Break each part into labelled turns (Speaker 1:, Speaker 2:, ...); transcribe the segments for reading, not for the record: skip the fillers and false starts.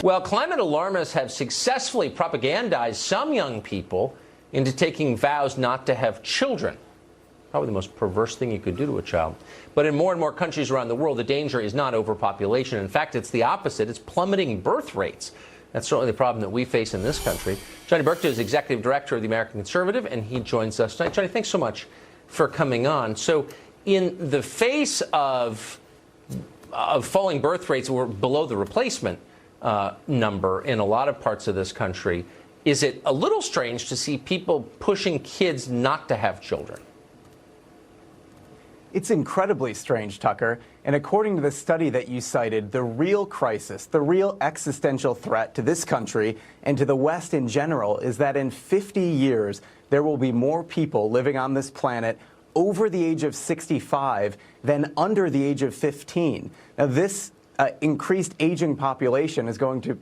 Speaker 1: Well, climate alarmists have successfully propagandized some young people into taking vows not to have children. Probably the most perverse thing you could do to a child. But in more and more countries around the world, the danger is not overpopulation. In fact, it's the opposite. It's plummeting birth rates. That's certainly the problem that we face in this country. Johnny Burtka is executive director of the American Conservative, and he joins us tonight. Johnny, thanks so much for coming on. So in the face of falling birth rates, we're below the replacement number in a lot of parts of this country. Is it a little strange to see people pushing kids not to have children?
Speaker 2: It's incredibly strange, Tucker. And according to the study that you cited, the real crisis, the real existential threat to this country and to the West in general is that in 50 years, there will be more people living on this planet over the age of 65 than under the age of 15. Now, this increased aging population is going to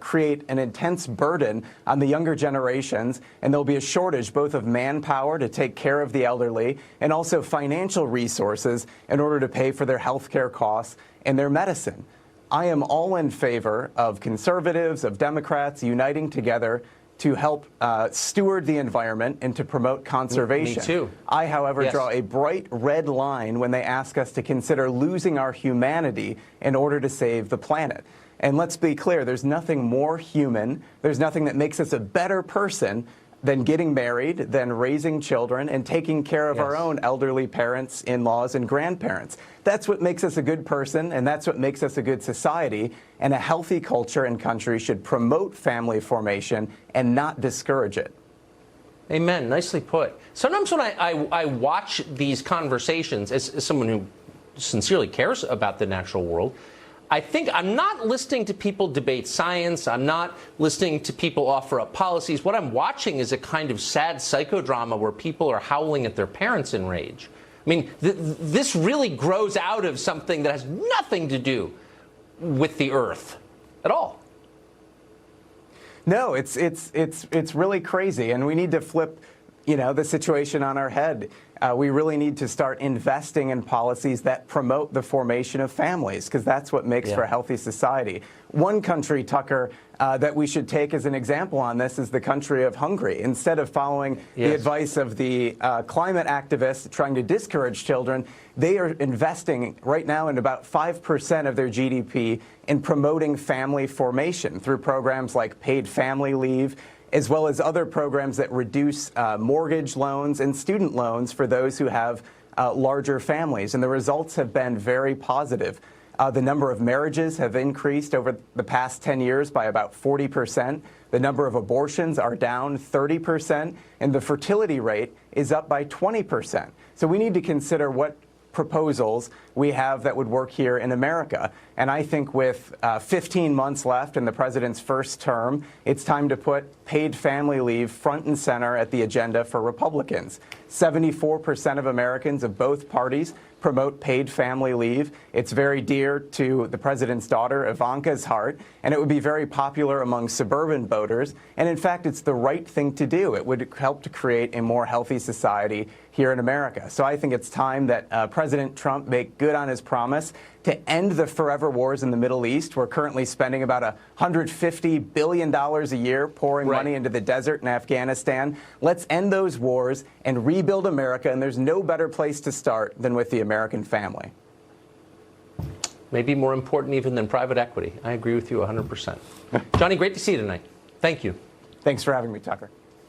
Speaker 2: create an intense burden on the younger generations, and there'll be a shortage both of manpower to take care of the elderly and also financial resources in order to pay for their health care costs and their medicine. I am all in favor of conservatives, of Democrats uniting together to help steward the environment and to promote conservation.
Speaker 1: Me too.
Speaker 2: I, however, draw a bright red line when they ask us to consider losing our humanity in order to save the planet. And let's be clear, there's nothing more human, there's nothing that makes us a better person than getting married, than raising children, and taking care of our own elderly parents, in-laws, and grandparents. That's what makes us a good person, and that's what makes us a good society. And a healthy culture and country should promote family formation and not discourage it.
Speaker 1: Amen. Nicely put. Sometimes when I watch these conversations, as someone who sincerely cares about the natural world, I think I'm not listening to people debate science. I'm not listening to people offer up policies. What I'm watching is a kind of sad psychodrama where people are howling at their parents in rage. I mean, this really grows out of something that has nothing to do with the earth at all.
Speaker 2: No, it's really crazy, and we need to flip, the situation on our head. We really need to start investing in policies that promote the formation of families, because that's what makes for a healthy society. One country, Tucker, that we should take as an example on this is the country of Hungary. Instead of following the advice of the climate activists trying to discourage children, they are investing right now in about 5% of their GDP in promoting family formation through programs like paid family leave, as well as other programs that reduce mortgage loans and student loans for those who have larger families. And the results have been very positive. The number of marriages have increased over the past 10 years by about 40%. The number of abortions are down 30%, and the fertility rate is up by 20%. So we need to consider what proposals we have that would work here in America. And I think with 15 months left in the president's first term, it's time to put paid family leave front and center at the agenda for Republicans. 74% of Americans of both parties promote paid family leave. It's very dear to the president's daughter, Ivanka's heart, and it would be very popular among suburban voters. And in fact, it's the right thing to do. It would help to create a more healthy society here in America. So I think it's time that President Trump make good on his promise to end the forever wars in the Middle East. We're currently spending about $150 billion a year pouring money into the desert in Afghanistan. Let's end those wars and rebuild America, and there's no better place to start than with the American family.
Speaker 1: Maybe more important even than private equity. I agree with you 100%. Johnny, great to see you tonight. Thank you.
Speaker 2: Thanks for having me, Tucker.